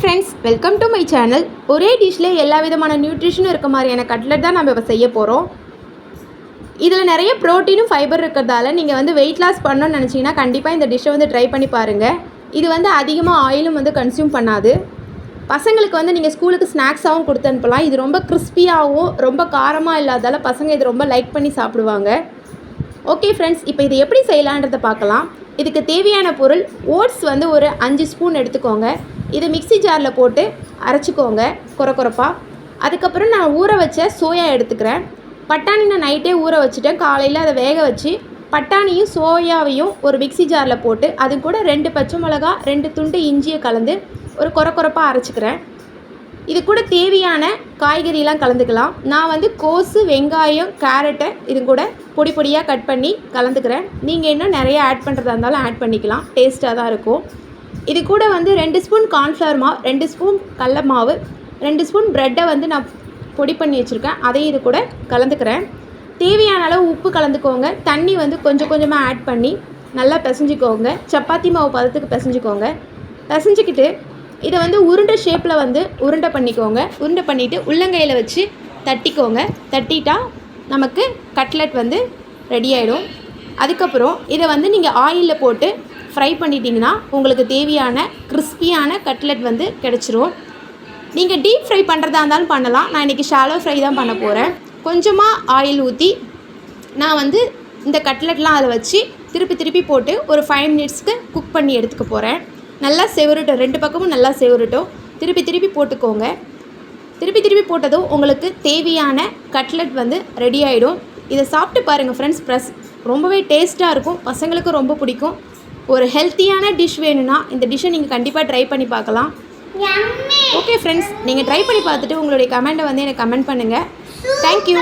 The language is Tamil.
Friends, welcome to my channel. ஒரே டிஷ்ஷில் எல்லா விதமான நியூட்ரிஷனும் இருக்க மாதிரியான கட்லெட் தான் நம்ம இப்போ செய்ய போகிறோம். இதில் நிறைய ப்ரோட்டீனும் ஃபைபர் இருக்கிறதால நீங்கள் வந்து வெயிட் லாஸ் பண்ணணும்னு நினச்சிங்கன்னா கண்டிப்பாக இந்த டிஷ்ஷை வந்து ட்ரை பண்ணி பாருங்கள். இது வந்து அதிகமாக ஆயிலும் வந்து கன்சியூம் பண்ணாது. பசங்களுக்கு வந்து நீங்கள் ஸ்கூலுக்கு ஸ்நாக்ஸாகவும் கொடுத்து அனுப்பலாம். இது ரொம்ப கிறிஸ்பியாகவும் ரொம்ப காரமாக இல்லாதால பசங்க இது ரொம்ப லைக் பண்ணி சாப்பிடுவாங்க. ஓகே ஃப்ரெண்ட்ஸ், இப்போ இது எப்படி செய்யலான்றதை பார்க்கலாம். இதுக்கு தேவையான பொருள் ஓட்ஸ் வந்து ஒரு 5 ஸ்பூன் எடுத்துக்கோங்க. இதை மிக்ஸி ஜாரில் போட்டு அரைச்சிக்கோங்க கொரப்பாக. அதுக்கப்புறம் நான் ஊற வச்ச சோயா எடுத்துக்கிறேன். பட்டாணி நான் நைட்டே ஊற வச்சுட்டேன். காலையில் அதை வேக வச்சு பட்டாணியும் சோயாவையும் ஒரு மிக்ஸி ஜாரில் போட்டு அது கூட 2 பச்சை மிளகா 2 துண்டு இஞ்சியை கலந்து ஒரு கொரப்பாக அரைச்சிக்கிறேன். இது கூட தேவையான காய்கறிலாம் கலந்துக்கலாம். நான் வந்து கோஸு, வெங்காயம், கேரட்டை இது கூட பொடி பொடியாக கட் பண்ணி கலந்துக்கிறேன். நீங்கள் இன்னும் நிறைய ஆட் பண்ணுறதா இருந்தாலும் ஆட் பண்ணிக்கலாம். டேஸ்ட்டாக தான் இருக்கும். இது கூட வந்து 2 ஸ்பூன் கார்ன்ஃப்ளவர் மாவு, 2 ஸ்பூன் கடல மாவு, 2 ஸ்பூன் ப்ரெட்டை வந்து நான் பொடி பண்ணி வச்சுருக்கேன். அதையும் இது கூட கலந்துக்கிறேன். தேவையான அளவு உப்பு கலந்துக்கோங்க. தண்ணி வந்து கொஞ்சம் கொஞ்சமாக ஆட் பண்ணி நல்லா பிசைஞ்சிக்கோங்க. சப்பாத்தி மாவு பதத்துக்கு பிசைஞ்சிக்கோங்க. பிசைஞ்சிக்கிட்டு இதை வந்து உருண்டை ஷேப்பில் வந்து உருண்டை பண்ணிக்கோங்க. உருண்டை பண்ணிவிட்டு உள்ளங்கையில் வச்சு தட்டிக்கோங்க. தட்டிட்டா நமக்கு கட்லெட் வந்து ரெடி ஆகிடும். அதுக்கப்புறம் இதை வந்து நீங்கள் ஆயிலில் போட்டு ஃப்ரை பண்ணிட்டீங்கன்னா உங்களுக்கு தேவையான கிறிஸ்பியான கட்லெட் வந்து கிடச்சிரும். நீங்கள் டீப் ஃப்ரை பண்ணுறதா இருந்தாலும் பண்ணலாம். நான் இன்றைக்கி ஷாலோ ஃப்ரை தான் பண்ண போகிறேன். கொஞ்சமாக ஆயில் ஊற்றி நான் வந்து இந்த கட்லெட்லாம் அதில் வச்சு திருப்பி போட்டு ஒரு 5 மினிட்ஸ்க்கு குக் பண்ணி எடுத்துக்க போகிறேன். நல்லா செவரட்டும், 2 பக்கமும் நல்லா செவரட்டும். திருப்பி போட்டுக்கோங்க. திருப்பி போட்டதும் உங்களுக்கு தேவையான கட்லெட் வந்து ரெடி ஆகிடும். இதை சாப்பிட்டு பாருங்கள் ஃப்ரெண்ட்ஸ். ரொம்பவே டேஸ்ட்டாக இருக்கும். பசங்களுக்கு ரொம்ப பிடிக்கும். ஒரு ஹெல்த்தியான டிஷ் வேணும்னா இந்த டிஷ்ஷை நீங்கள் கண்டிப்பாக ட்ரை பண்ணி பார்க்கலாம். ஓகே ஃப்ரெண்ட்ஸ், நீங்கள் ட்ரை பண்ணி பார்த்துட்டு உங்களுடைய கமெண்ட்டை வந்து எனக்கு கமெண்ட் பண்ணுங்கள். தேங்க்யூ.